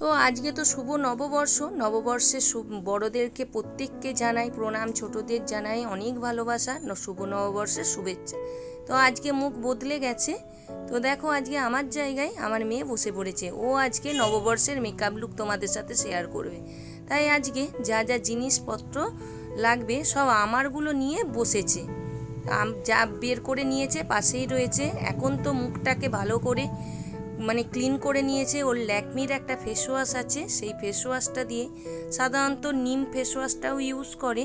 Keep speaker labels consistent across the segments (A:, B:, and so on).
A: তো আজকে তো শুভ নববর্ষ, নববর্ষে বড়দেরকে প্রত্যেককে জানাই প্রণাম, ছোটদের জানাই অনেক ভালোবাসা, শুভ নববর্ষের শুভেচ্ছা। তো আজকে মুখ বদলে গেছে। তো দেখো আজকে আমার জায়গায় আমার মেয়ে বসে পড়েছে, ও আজকে নববর্ষের মেকআপ লুক তোমাদের সাথে শেয়ার করবে। তাই আজকে যা যা জিনিসপত্র লাগবে সব আমারগুলো নিয়ে বসেছে, যা বের করে নিয়েছে পাশেই রয়েছে। এখন তো মুখটাকে ভালো করে ক্লিন করে নিয়েছে। ওর ল্যাকমির একটা ফেস ওয়াশ আছে, সেই ফেস ওয়াশটা দিয়ে, সাধারণত নিম ফেস ওয়াশটাও ইউজ করে,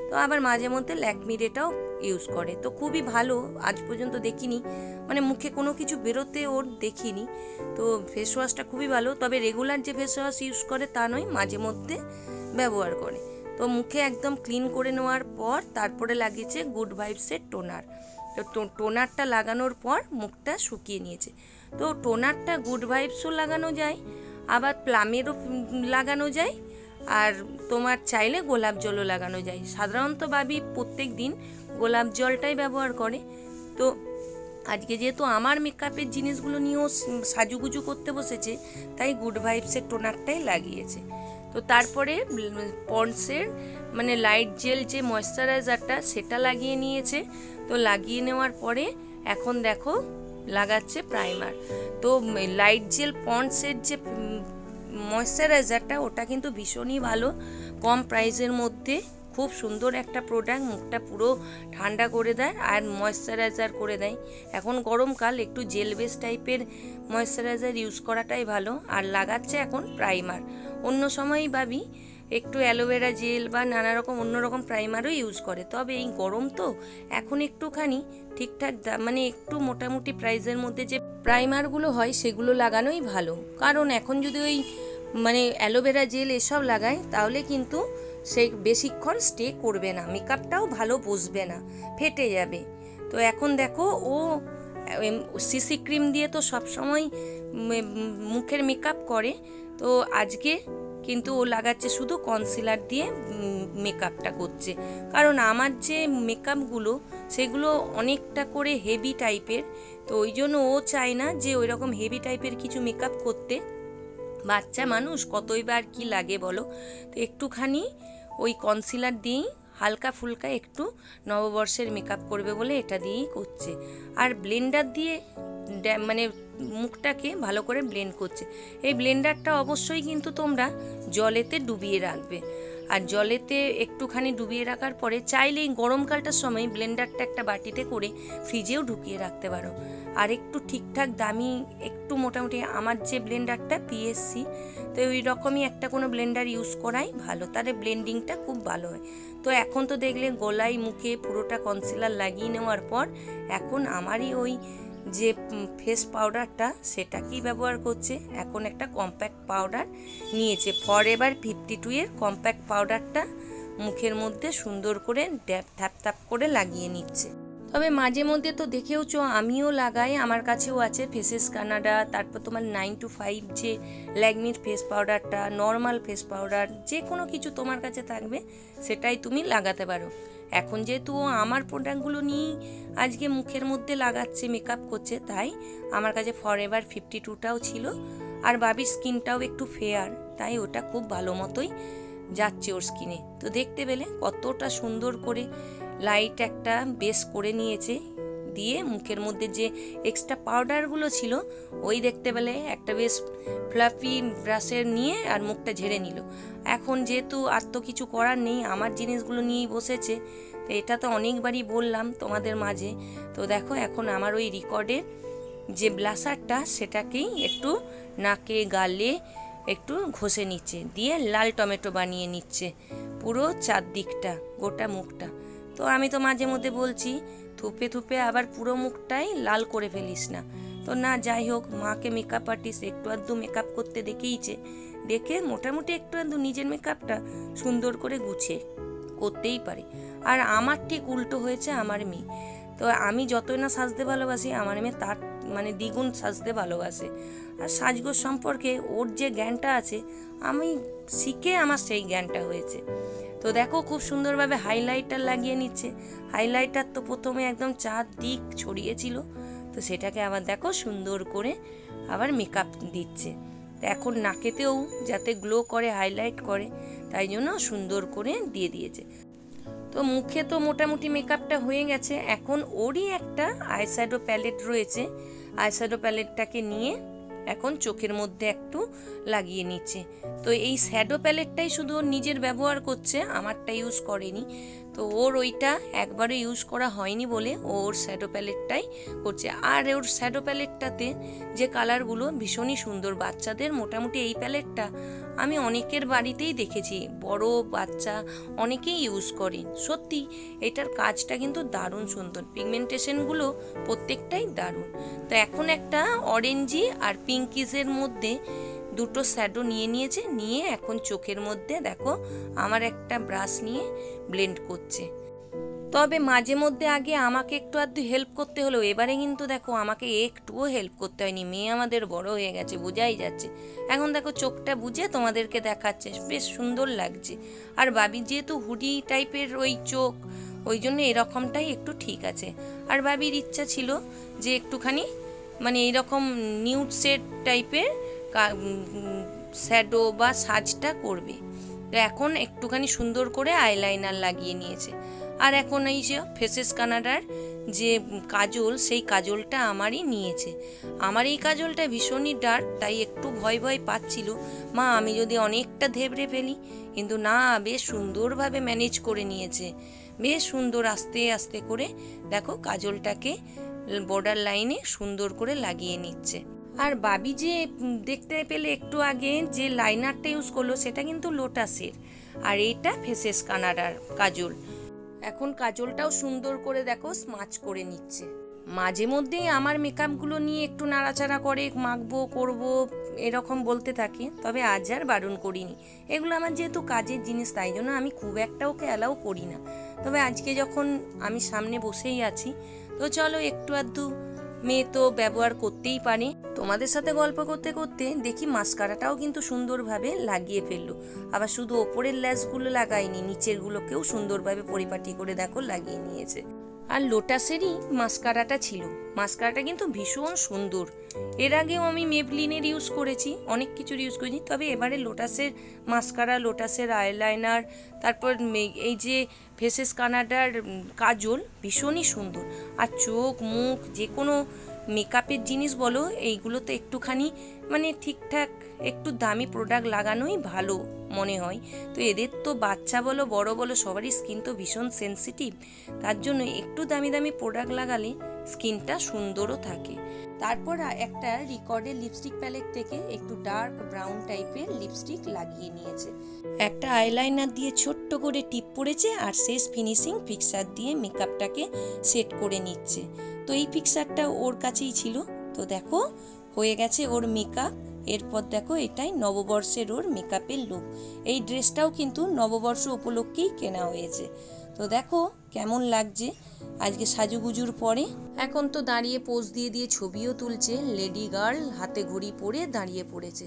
A: তো আবার মাঝে মধ্যে ল্যাকমির এটাও ইউজ করে। তো খুবই ভালো, আজ পর্যন্ত দেখিনি, মুখে কোনো কিছু বেরোতে ওর দেখিনি। তো ফেস ওয়াশটা খুবই ভালো, তবে রেগুলার যে ফেস ওয়াশ ইউজ করে তা নয়, মাঝে মধ্যে ব্যবহার করে। তো মুখে একদম ক্লিন করে নেওয়ার পর তারপরে লাগিয়েছে গুড ভাইবসের টোনার। তো টোনারটা লাগানোর পর মুখটা শুকিয়ে নিয়েছে। তো টোনারটা গুড ভাইবসও লাগানো যায়, আবার প্লামেরও লাগানো যায়, আর তোমার চাইলে গোলাপ জলও লাগানো যায়। সাধারণত ভাবি প্রত্যেক দিন গোলাপ জলটাই ব্যবহার করে। তো আজকে যেহেতু আমার মেকআপের জিনিসগুলো নিয়েও সাজুগুজু করতে বসেছে, তাই গুড ভাইবসের টোনারটাই লাগিয়েছে। তো তারপরে পন্ডসের লাইট জেল যে ময়েশ্চারাইজারটা সেটা লাগিয়ে নিয়েছে। তো লাগিয়ে নেওয়ার পরে এখন দেখো লাগাচ্ছে প্রাইমার। তো লাইট জেল পন্ডসের যে ময়েশ্চারাইজারটা ওটা কিন্তু ভীষণই ভালো, কম প্রাইসের মধ্যে খুব সুন্দর একটা প্রোডাক্ট, মুখটা পুরো ঠান্ডা করে দেয় আর ময়েশ্চারাইজার করে দেয়। এখন গরমকাল, একটু জেল বেস টাইপের ময়েশ্চারাইজার ইউজ করাটাই ভালো। আর লাগাচ্ছে এখন প্রাইমার। অন্য সময়ই ভাবি একটু অ্যালোভেরা জেল বা নানা রকম অন্যরকম প্রাইমারও ইউজ করে, তবে এই গরম তো এখন একটুখানি ঠিকঠাক একটু মোটামুটি প্রাইসের মধ্যে যে প্রাইমারগুলো হয় সেগুলো লাগানোই ভালো। কারণ এখন যদি ওই অ্যালোভেরা জেল এসব লাগায় তাহলে কিন্তু সেই বেশিক্ষণ স্টে করবে না, মেকআপটাও ভালো বসবে না, ফেটে যাবে। তো এখন দেখো ও সিসি ক্রিম দিয়ে তো সবসময় মুখের মেকআপ করে, তো আজকে কিন্তু ও লাগাচ্ছে শুধু কনসিলার দিয়ে মেকআপটা করছে। কারণ আমার যে মেকআপগুলো সেগুলো অনেকটা করে হেভি টাইপের, তো ওই জন্য ও চায় না যে ওই রকম হেভি টাইপের কিছু মেকআপ করতে। বাচ্চা মানুষ কতই বার কি লাগে বলো, তো একটুখানি ওই কনসিলার দিয়েই হালকা ফুলকা একটু নববর্ষের মেকআপ করবে বলে এটা দিয়েই করছে। আর ব্লেন্ডার দিয়ে মুখটাকে ভালো করে ব্লেন্ড করছে। এই ব্লেন্ডারটা অবশ্যই কিন্তু তোমরা জলেতে ডুবিয়ে রাখবে, আর জলেতে একটুখানি ডুবিয়ে রাখার পরে চাইলে এই গরমকালটার সময় ব্লেন্ডারটা একটা বাটিতে করে ফ্রিজেও ঢুকিয়ে রাখতে পারো। আর একটু ঠিকঠাক দামি একটু মোটামুটি আমার যে ব্লেন্ডারটা পিএসসি, তো ওই রকমই একটা কোনো ব্লেন্ডার ইউজ করাই ভালো, তাহলে ব্লেন্ডিংটা খুব ভালো হয়। তো এখন তো দেখলে গলায় মুখে পুরোটা কনসিলার লাগিয়ে নেওয়ার পর এখন আমারই ওই যে ফেস পাউডারটা সেটাকেই ব্যবহার করছে। এখন একটা কম্প্যাক্ট পাউডার নিয়েছে, ফরএভার 52 এর কম্প্যাক্ট পাউডারটা মুখের মধ্যে সুন্দর করে থ্যাপ থ্যাপ করে লাগিয়ে নিচ্ছে। তবে মাঝে মধ্যে তো দেখেওছো আমিও লাগাই, আমার কাছেও আছে ফেসেস কানাডা, তারপর তোমার 9 to 5 যে ল্যাকমির ফেস পাউডারটা, নর্মাল ফেস পাউডার, যে কোনো কিছু তোমার কাছে থাকবে সেটাই তুমি লাগাতে পারো। এখন যেহেতু ও আমার প্রোডাক্টগুলো নিয়েই আজকে মুখের মধ্যে লাগাচ্ছে, মেকআপ করছে, তাই আমার কাছে ফরএভার 52টাও ছিল। আর বাবির স্কিনটাও একটু ফেয়ার, তাই ওটা খুব ভালো মতোই যাচ্ছে ওর স্কিনে। তো দেখতে পেলে কতটা সুন্দর করে লাইট একটা বেস করে নিয়েছে, দিয়ে মুখের মধ্যে যে এক্সট্রা পাউডারগুলো ছিল ওই দেখতে পেলে একটা বেশ ফ্লাফি ব্রাশের নিয়ে আর মুখটা ঝেড়ে নিল। এখন যেহেতু আর তো কিছু করার নেই, আমার জিনিসগুলো নিয়েই বসেছে, তো এটা তো অনেকবারই বললাম তোমাদের মাঝে। তো দেখো এখন আমার ওই রেকর্ডের যে ব্লাশারটা সেটাকেই একটু নাকে গালে একটু ঘষে নিচ্ছে, দিয়ে লাল টমেটো বানিয়ে নিচ্ছে পুরো চারদিকটা, গোটা মুখটা। তো আমি তো মাঝে মধ্যে বলছি থুপে থুপে আবার পুরো মুখটাই লাল করে ফেলিস না। তো না, যাই হোক, মাকে মেকআপ আর্টিস্ট একটু আধটু মেকআপ করতে দেখেইছে, দেখে মোটামুটি একটু আধটু নিজের মেকআপটা সুন্দর করে গুছিয়ে করতেই পারে। আর আমার ঠিক উল্টো হয়েছে আমার মেয়ে। তো আমি যতই না সাজতে ভালোবাসি, আমার মেয়ে তার দ্বিগুণ সাজতে ভালোবাসে। আর সাজগোজ সম্পর্কে ওর যে জ্ঞানটা আছে আমি শিখে আমার সেই জ্ঞানটা হয়েছে। তো দেখো খুব সুন্দরভাবে হাইলাইটার লাগিয়ে নিচ্ছে। হাইলাইটার তো প্রথমে একদম চারদিক ছড়িয়েছিল, তো সেটাকে আবার দেখো সুন্দর করে আবার মেকআপ দিচ্ছে। এখন নাকেতেও যাতে গ্লো করে, হাইলাইট করে, তাই জন্য সুন্দর করে দিয়ে দিয়েছে। তো মুখে তো মোটামুটি মেকআপটা হয়ে গেছে। এখন ওরই একটা আইশ্যাডো প্যালেট রয়েছে, আইশ্যাডো প্যালেটটাকে নিয়ে এখন চোখের মধ্যে একটু লাগিয়ে নিচ্ছে। তো এই শ্যাডো প্যালেটটাই শুধু ওর নিজের ব্যবহার করছে, আমারটা ইউজ করেনি। তো ওর ওইটা একবারও ইউজ করা হয়নি বলে ওর শ্যাডো প্যালেটটাই করছে। আর ওর শ্যাডো প্যালেটটাতে যে কালারগুলো ভীষণই সুন্দর, বাচ্চাদের মোটামুটি এই প্যালেটটা আমি অনেকের বাড়িতেই দেখেছি, বড় বাচ্চা অনেকেই ইউজ করেন। সত্যি এটার কাজটা কিন্তু দারুণ সুন্দর, পিগমেন্টেশনগুলো প্রত্যেকটাই দারুণ। তো এখন একটা অরেঞ্জি আর পিঙ্কিজের মধ্যে দুটো শ্যাডো নিয়েছে, নিয়ে এখন চোখের মধ্যে দেখো আমার একটা ব্রাশ নিয়ে ব্লেন্ড করছে। তবে মাঝে মধ্যে আগে আমাকে একটু আধটু হেল্প করতে হলো, এবারে কিন্তু দেখো আমাকে একটুও হেল্প করতে হয়নি। মেয়ে আমাদের বড় হয়ে গেছে, বোঝাই যাচ্ছে। এখন দেখো চোখটা বুঝে তোমাদেরকে দেখাচ্ছে, বেশ সুন্দর লাগছে। আর বাবির যেহেতু হুডি টাইপের ওই চোখ, ওই জন্য এরকমটাই একটু ঠিক আছে। আর বাবির ইচ্ছা ছিল যে একটুখানি মানে এইরকম নিউড শেড টাইপের শ্যাডো বা সাজটা করবে। তো এখন একটুখানি সুন্দর করে আইলাইনার লাগিয়ে নিয়েছে। আর এখন এই যে ফেসেস কানাডার যে কাজল, সেই কাজলটা আমারই নিয়েছে। আমার এই কাজলটা ভীষণই ডার্ক, তাই একটু ভয় ভয় পাচ্ছিল মা আমি যদি অনেকটা ধেবড়ে ফেলি, কিন্তু না, বেশ সুন্দরভাবে ম্যানেজ করে নিয়েছে। বেশ সুন্দর আস্তে আস্তে করে দেখো কাজলটাকে বর্ডার লাইনে সুন্দর করে লাগিয়ে নিচ্ছে। আর বাবি যে দেখতে পেলে একটু আগে যে লাইনারটা ইউজ করলো সেটা কিন্তু লোটাসের, আর এইটা ফেসেস কানাডার কাজল। এখন কাজলটাও সুন্দর করে দেখো স্মাচ করে নিচ্ছে। মাঝে মধ্যেই আমার মেকআপগুলো নিয়ে একটু নাড়াচাড়া করে, মাখবো করবো এরকম বলতে থাকে, তবে আজ আর বারণ করিনি। এগুলো আমার যেহেতু কাজের জিনিস, তাই জন্য আমি খুব একটা ওকে অ্যালাউ করি না। তবে আজকে যখন আমি সামনে বসেই আছি, তো চলো একটু আধটু মেয়ে তো ব্যবহার করতেই পারে। তোমাদের সাথে গল্প করতে করতে দেখি মাস্কারাটাও কিন্তু সুন্দরভাবে লাগিয়ে ফেললো। আবার শুধু ওপরের ল্যাশগুলো লাগায়নি, নিচের গুলোকেও সুন্দরভাবে পরিপাটি করে দেখো লাগিয়ে নিয়েছে। আর লোটাসেরই মাস্কারাটা ছিল, মাস্কারাটা কিন্তু ভীষণ সুন্দর। এর আগেও আমি মেবলিনের ইউজ করেছি, অনেক কিছুর ইউজ করেছি, তবে এবারে লোটাসের মাস্কারা, লোটাসের আইলাইনার, তারপর এই যে ফেসেস কানাডার কাজল ভীষণই সুন্দর। আর চোখ মুখ যে কোনো মেকআপের জিনিস বলো, এইগুলোতে একটুখানি মানে ঠিকঠাক একটু দামি প্রোডাক্ট লাগানোই ভালো মনে হয়। তো এদের তো বাচ্চা বলো বড় বলো সবারই স্কিন তো ভীষণ সেন্সিটিভ, তার জন্য একটু দামি দামি প্রোডাক্ট লাগালে স্কিনটা সুন্দরও থাকে। তারপর একটা রিকর্ডের লিপস্টিক প্যালেট থেকে একটু ডার্ক ব্রাউন টাইপের লিপস্টিক লাগিয়ে নিয়েছে। একটা আইলাইনার দিয়ে ছোট্ট করে টিপ পড়েছে, আর শেষ ফিনিশিং ফিক্সার দিয়ে মেকআপটাকে সেট করে নিচ্ছে। তো এই ফিক্সারটা ওর কাছেই ছিল। তো দেখো হয়ে গেছে ওর মেকআপ। এরপর দেখো এটাই নববর্ষের ওর মেকআপের লুক। এই ড্রেসটাও কিন্তু নববর্ষ উপলক্ষেই কেনা হয়েছে। তো দেখো কেমন লাগছে আজকে সাজুগুজুর পরে। এখন তো দাঁড়িয়ে পোজ দিয়ে দিয়ে ছবিও তুলছে, লেডি গার্ল, হাতে ঘড়ি পরে দাঁড়িয়ে পড়েছে।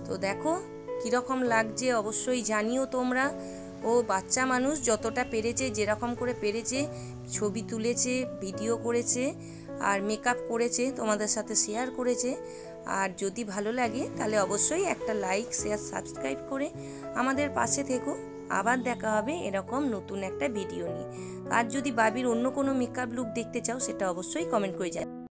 A: তো দেখো কীরকম লাগছে অবশ্যই জানিও তোমরা। ও বাচ্চা মানুষ যতটা পেরেছে, যেরকম করে পেরেছে ছবি তুলেছে, ভিডিও করেছে, আর মেকআপ করেছে, তোমাদের সাথে শেয়ার করেছে। আর যদি ভালো লাগে তাহলে অবশ্যই একটা লাইক, শেয়ার, সাবস্ক্রাইব করে আমাদের পাশে থেকো। আবার দেখা হবে এরকম নতুন একটা ভিডিও নিয়ে। আর যদি বাবির অন্য কোনো মেকআপ লুক দেখতে চাও সেটা অবশ্যই কমেন্ট করে জানাও।